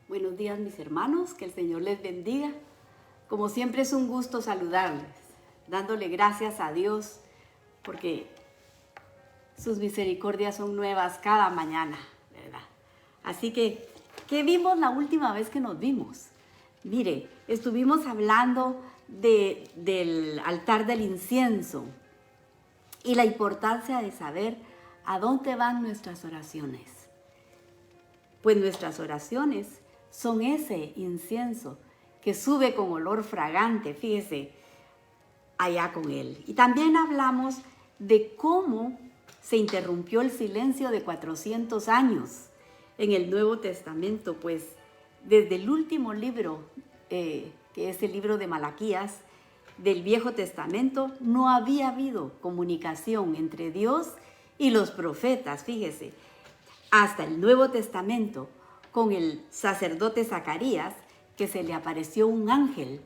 Buenos días, mis hermanos, que el Señor les bendiga. Como siempre es un gusto saludarles, dándole gracias a Dios porque sus misericordias son nuevas cada mañana, ¿verdad? Así que, ¿qué vimos la última vez que nos vimos? Mire, estuvimos hablando del altar del incienso y la importancia de saber a dónde van nuestras oraciones. Pues nuestras oraciones son ese incienso que sube con olor fragante, fíjese, allá con él. Y también hablamos de cómo se interrumpió el silencio de 400 años en el Nuevo Testamento, pues desde el último libro, que es el libro de Malaquías, del Viejo Testamento, no había habido comunicación entre Dios y los profetas, fíjese, hasta el Nuevo Testamento, con el sacerdote Zacarías, que se le apareció un ángel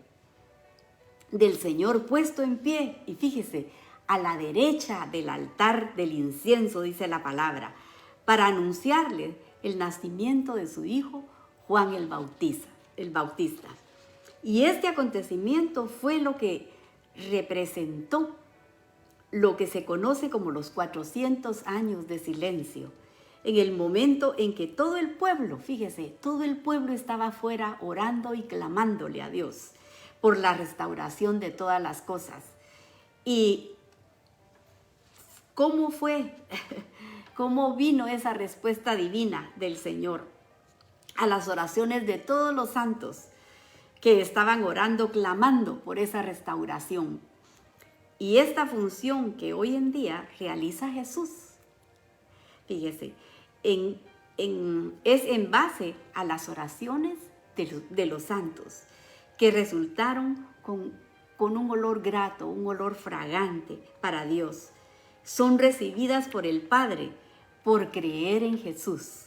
del Señor puesto en pie, y fíjese, a la derecha del altar del incienso, dice la palabra, para anunciarle el nacimiento de su hijo Juan el Bautista. Y este acontecimiento fue lo que representó lo que se conoce como los 400 años de silencio, en el momento en que todo el pueblo, fíjese, todo el pueblo estaba afuera orando y clamándole a Dios por la restauración de todas las cosas. ¿Y cómo fue? ¿Cómo vino esa respuesta divina del Señor a las oraciones de todos los santos que estaban orando, clamando por esa restauración? Y esta función que hoy en día realiza Jesús, fíjese, es en base a las oraciones de los santos, que resultaron con un olor grato, un olor fragante para Dios. Son recibidas por el Padre por creer en Jesús.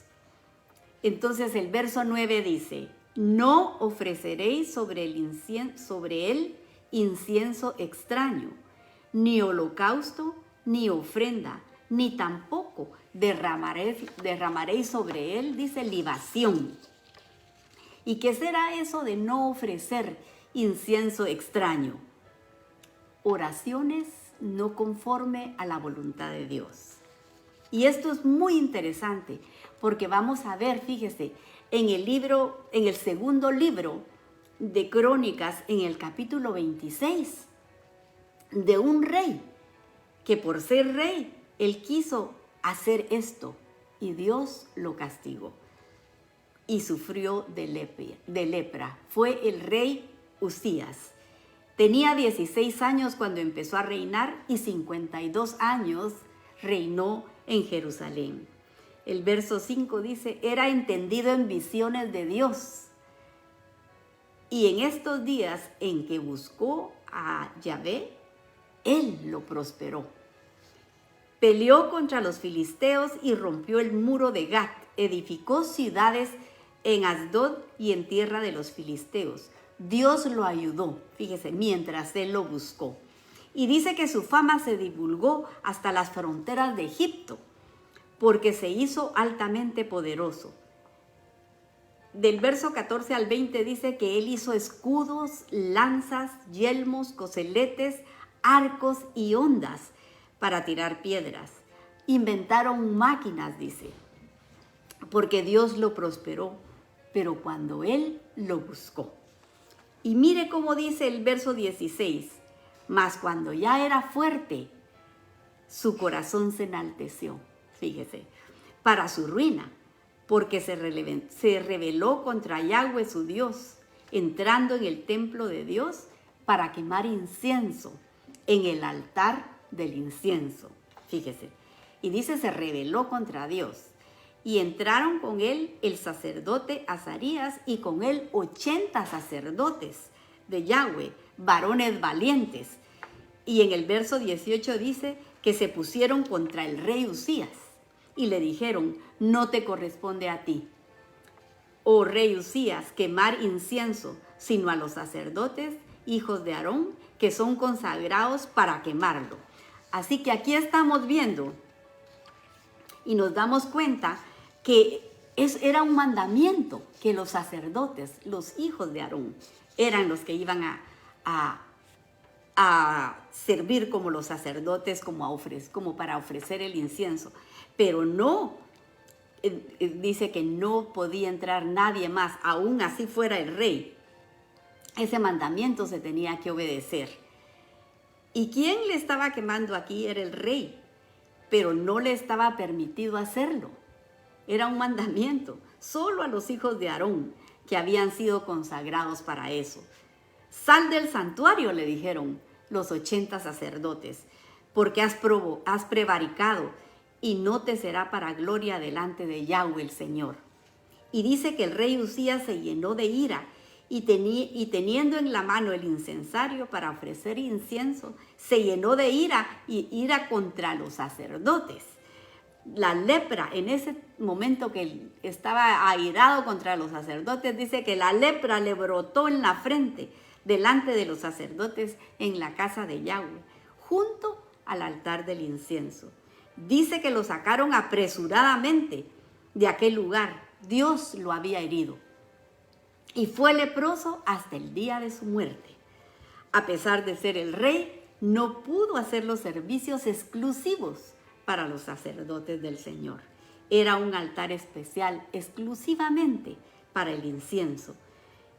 Entonces el verso 9 dice: no ofreceréis sobre él incienso extraño, ni holocausto, ni ofrenda, ni tampoco derramaréis sobre él, dice, libación. ¿Y qué será eso de no ofrecer incienso extraño? Oraciones no conforme a la voluntad de Dios. Y esto es muy interesante porque vamos a ver, fíjese, en el segundo libro de Crónicas, en el capítulo 26, de un rey que por ser rey, él quiso hacer esto y Dios lo castigó y sufrió de lepra. Fue el rey Usías. Tenía 16 años cuando empezó a reinar y 52 años reinó en Jerusalén. El verso 5 dice: era entendido en visiones de Dios. Y en estos días en que buscó a Yahvé, él lo prosperó. Peleó contra los filisteos y rompió el muro de Gat. Edificó ciudades en Asdod y en tierra de los filisteos. Dios lo ayudó, fíjese, mientras él lo buscó. Y dice que su fama se divulgó hasta las fronteras de Egipto, porque se hizo altamente poderoso. Del verso 14 al 20 dice que él hizo escudos, lanzas, yelmos, coseletes, arcos y hondas para tirar piedras. Inventaron máquinas, dice, porque Dios lo prosperó, pero cuando él lo buscó. Y mire cómo dice el verso 16: mas cuando ya era fuerte, su corazón se enalteció, fíjese, para su ruina, porque se rebeló contra Yahweh su Dios, entrando en el templo de Dios para quemar incienso en el altar del incienso, fíjese. Y dice, se rebeló contra Dios. Y entraron con él el sacerdote Azarías y con él 80 sacerdotes de Yahweh, varones valientes. Y en el verso 18 dice que se pusieron contra el rey Usías y le dijeron: no te corresponde a ti, oh rey Usías, quemar incienso, sino a los sacerdotes, hijos de Aarón, que son consagrados para quemarlo. Así que aquí estamos viendo y nos damos cuenta que Era un mandamiento que los sacerdotes, los hijos de Aarón, eran los que iban a servir como los sacerdotes, como para ofrecer el incienso. Pero no, dice que no podía entrar nadie más, aún así fuera el rey. Ese mandamiento se tenía que obedecer. ¿Y quién le estaba quemando aquí? Era el rey, pero no le estaba permitido hacerlo. Era un mandamiento, solo a los hijos de Aarón, que habían sido consagrados para eso. Sal del santuario, le dijeron los 80 sacerdotes, porque has prevaricado y no te será para gloria delante de Yahweh el Señor. Y dice que el rey Usías se llenó de ira y teniendo en la mano el incensario para ofrecer incienso, se llenó de ira y ira contra los sacerdotes. La lepra, en ese momento que estaba airado contra los sacerdotes, dice que la lepra le brotó en la frente delante de los sacerdotes en la casa de Yahweh, junto al altar del incienso. Dice que lo sacaron apresuradamente de aquel lugar. Dios lo había herido y fue leproso hasta el día de su muerte. A pesar de ser el rey, no pudo hacer los servicios exclusivos para los sacerdotes del Señor. Era un altar especial exclusivamente para el incienso.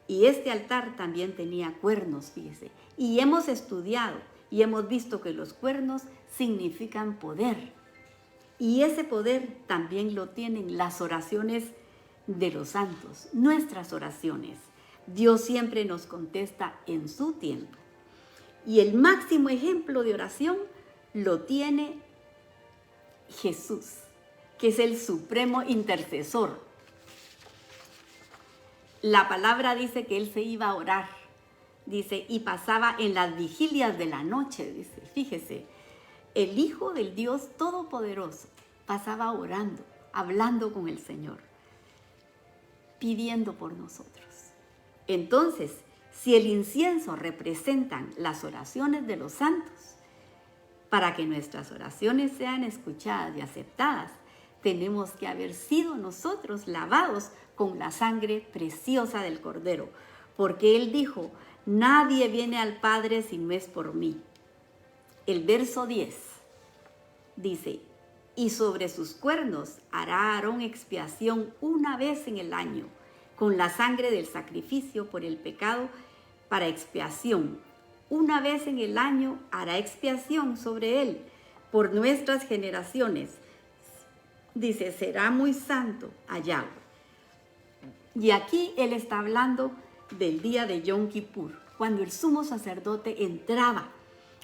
Y este altar también tenía cuernos, fíjese. Y hemos estudiado y hemos visto que los cuernos significan poder. Y ese poder también lo tienen las oraciones de los santos, nuestras oraciones. Dios siempre nos contesta en su tiempo. Y el máximo ejemplo de oración lo tiene Jesús, que es el supremo intercesor. La palabra dice que él se iba a orar, dice, y pasaba en las vigilias de la noche, dice, fíjese, el Hijo del Dios Todopoderoso pasaba orando, hablando con el Señor, pidiendo por nosotros. Entonces, si el incienso representan las oraciones de los santos, para que nuestras oraciones sean escuchadas y aceptadas, tenemos que haber sido nosotros lavados con la sangre preciosa del Cordero, porque Él dijo, nadie viene al Padre si no es por mí. El verso 10 dice, y sobre sus cuernos hará Aarón expiación una vez en el año, con la sangre del sacrificio por el pecado para expiación. Una vez en el año hará expiación sobre él por nuestras generaciones. Dice, será muy santo a Yahweh. Y aquí él está hablando del día de Yom Kippur, cuando el sumo sacerdote entraba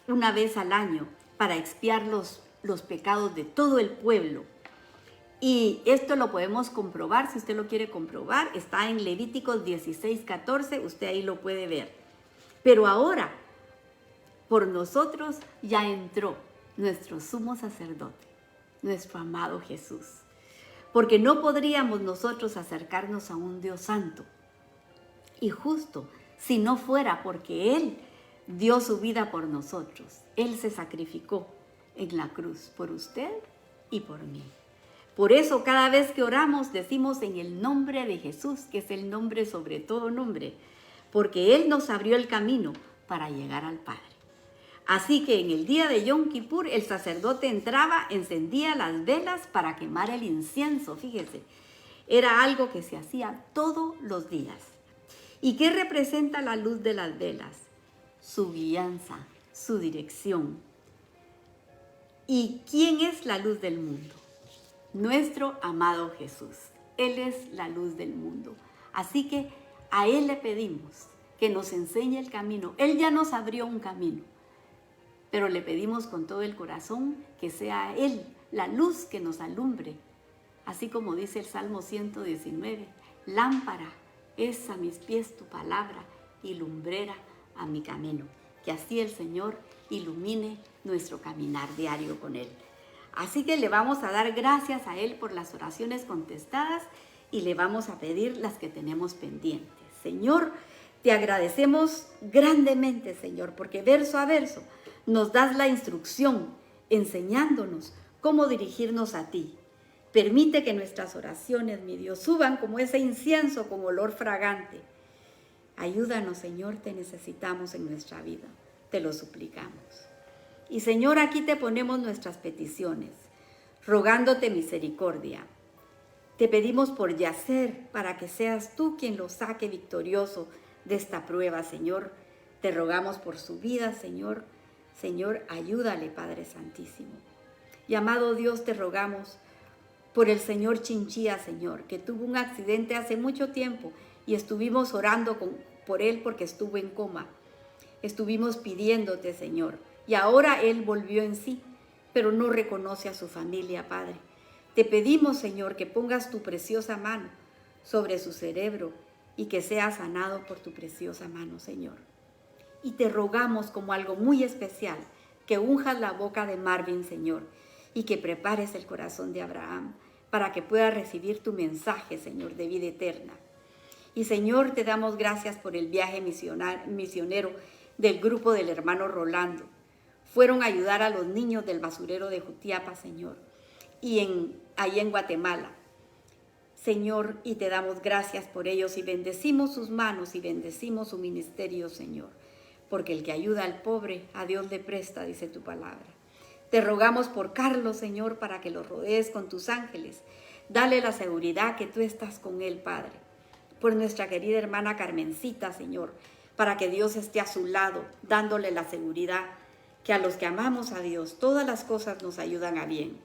una vez al año para expiar los pecados de todo el pueblo. Y esto lo podemos comprobar, si usted lo quiere comprobar, está en Levíticos 16:14, usted ahí lo puede ver. Pero ahora, por nosotros ya entró nuestro sumo sacerdote, nuestro amado Jesús. Porque no podríamos nosotros acercarnos a un Dios santo y justo si no fuera porque Él dio su vida por nosotros. Él se sacrificó en la cruz por usted y por mí. Por eso cada vez que oramos decimos en el nombre de Jesús, que es el nombre sobre todo nombre, porque Él nos abrió el camino para llegar al Padre. Así que en el día de Yom Kippur el sacerdote entraba, encendía las velas para quemar el incienso, fíjese. Era algo que se hacía todos los días. ¿Y qué representa la luz de las velas? Su guianza, su dirección. ¿Y quién es la luz del mundo? Nuestro amado Jesús. Él es la luz del mundo. Así que a Él le pedimos que nos enseñe el camino. Él ya nos abrió un camino, pero le pedimos con todo el corazón que sea Él la luz que nos alumbre. Así como dice el Salmo 119, lámpara es a mis pies tu palabra y lumbrera a mi camino. Que así el Señor ilumine nuestro caminar diario con Él. Así que le vamos a dar gracias a Él por las oraciones contestadas y le vamos a pedir las que tenemos pendientes. Señor, te agradecemos grandemente, Señor, porque verso a verso nos das la instrucción enseñándonos cómo dirigirnos a ti. Permite que nuestras oraciones, mi Dios, suban como ese incienso con olor fragante. Ayúdanos, Señor, te necesitamos en nuestra vida. Te lo suplicamos. Y, Señor, aquí te ponemos nuestras peticiones, rogándote misericordia. Te pedimos por Yacer, para que seas tú quien lo saque victorioso de esta prueba, Señor. Te rogamos por su vida, Señor. Señor, ayúdale, Padre Santísimo. Y amado Dios, te rogamos por el señor Chinchilla, Señor, que tuvo un accidente hace mucho tiempo y estuvimos orando por él porque estuvo en coma. Estuvimos pidiéndote, Señor, y ahora él volvió en sí, pero no reconoce a su familia, Padre. Te pedimos, Señor, que pongas tu preciosa mano sobre su cerebro y que sea sanado por tu preciosa mano, Señor. Y te rogamos como algo muy especial que unjas la boca de Marvin, Señor, y que prepares el corazón de Abraham para que pueda recibir tu mensaje, Señor, de vida eterna. Y, Señor, te damos gracias por el viaje misionero del grupo del hermano Rolando. Fueron a ayudar a los niños del basurero de Jutiapa, Señor, y ahí en Guatemala. Señor, y te damos gracias por ellos y bendecimos sus manos y bendecimos su ministerio, Señor, porque el que ayuda al pobre, a Dios le presta, dice tu palabra. Te rogamos por Carlos, Señor, para que lo rodees con tus ángeles. Dale la seguridad que tú estás con él, Padre. Por nuestra querida hermana Carmencita, Señor, para que Dios esté a su lado, dándole la seguridad que a los que amamos a Dios, todas las cosas nos ayudan a bien.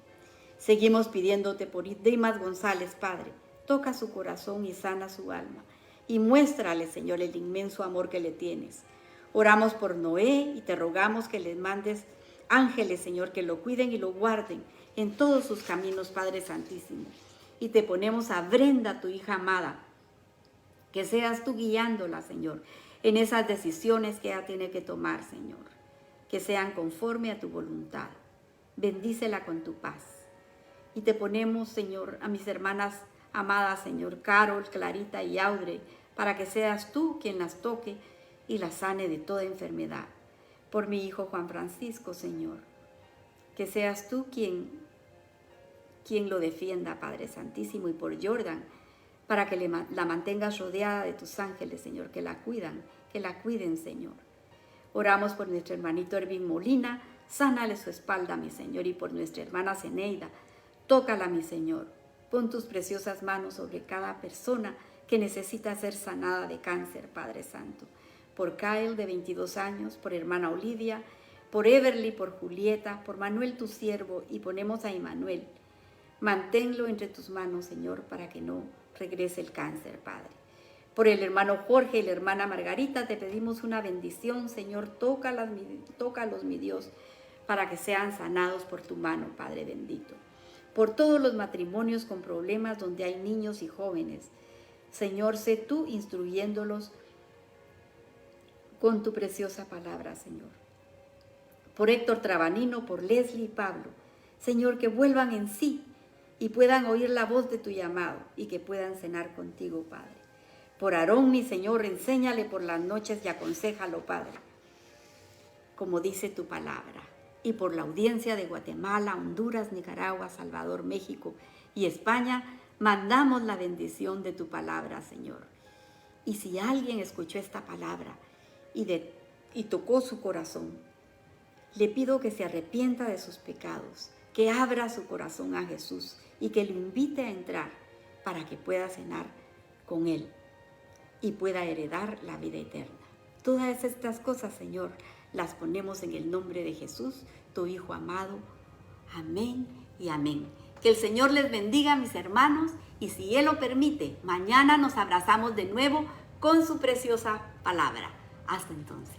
Seguimos pidiéndote por Dimas González, Padre. Toca su corazón y sana su alma. Y muéstrale, Señor, el inmenso amor que le tienes. Oramos por Noé y te rogamos que les mandes ángeles, Señor, que lo cuiden y lo guarden en todos sus caminos, Padre Santísimo. Y te ponemos a Brenda, tu hija amada, que seas tú guiándola, Señor, en esas decisiones que ella tiene que tomar, Señor, que sean conforme a tu voluntad. Bendícela con tu paz. Y te ponemos, Señor, a mis hermanas amadas, Señor, Carol, Clarita y Audrey, para que seas tú quien las toque y las sane de toda enfermedad. Por mi hijo Juan Francisco, Señor, que seas tú quien lo defienda, Padre Santísimo, y por Jordan, para que la mantengas rodeada de tus ángeles, Señor, que la cuiden, Señor. Oramos por nuestro hermanito Ervin Molina, sánale su espalda, mi Señor, y por nuestra hermana Zeneida, tócala, mi Señor. Pon tus preciosas manos sobre cada persona que necesita ser sanada de cáncer, Padre Santo. Por Kyle, de 22 años, por hermana Olivia, por Everly, por Julieta, por Manuel, tu siervo, y ponemos a Emmanuel. Manténlo entre tus manos, Señor, para que no regrese el cáncer, Padre. Por el hermano Jorge y la hermana Margarita, te pedimos una bendición, Señor. Tócalos, mi Dios, para que sean sanados por tu mano, Padre bendito. Por todos los matrimonios con problemas donde hay niños y jóvenes, Señor, sé tú instruyéndolos con tu preciosa palabra, Señor. Por Héctor Trabanino, por Leslie y Pablo, Señor, que vuelvan en sí y puedan oír la voz de tu llamado y que puedan cenar contigo, Padre. Por Aarón, mi Señor, enséñale por las noches y aconséjalo, Padre, como dice tu palabra. Y por la audiencia de Guatemala, Honduras, Nicaragua, Salvador, México y España, mandamos la bendición de tu palabra, Señor. Y si alguien escuchó esta palabra y tocó su corazón, le pido que se arrepienta de sus pecados, que abra su corazón a Jesús y que lo invite a entrar para que pueda cenar con Él y pueda heredar la vida eterna. Todas estas cosas, Señor, las ponemos en el nombre de Jesús, tu Hijo amado. Amén y amén. Que el Señor les bendiga, mis hermanos, y si Él lo permite, mañana nos abrazamos de nuevo con su preciosa palabra. Hasta entonces.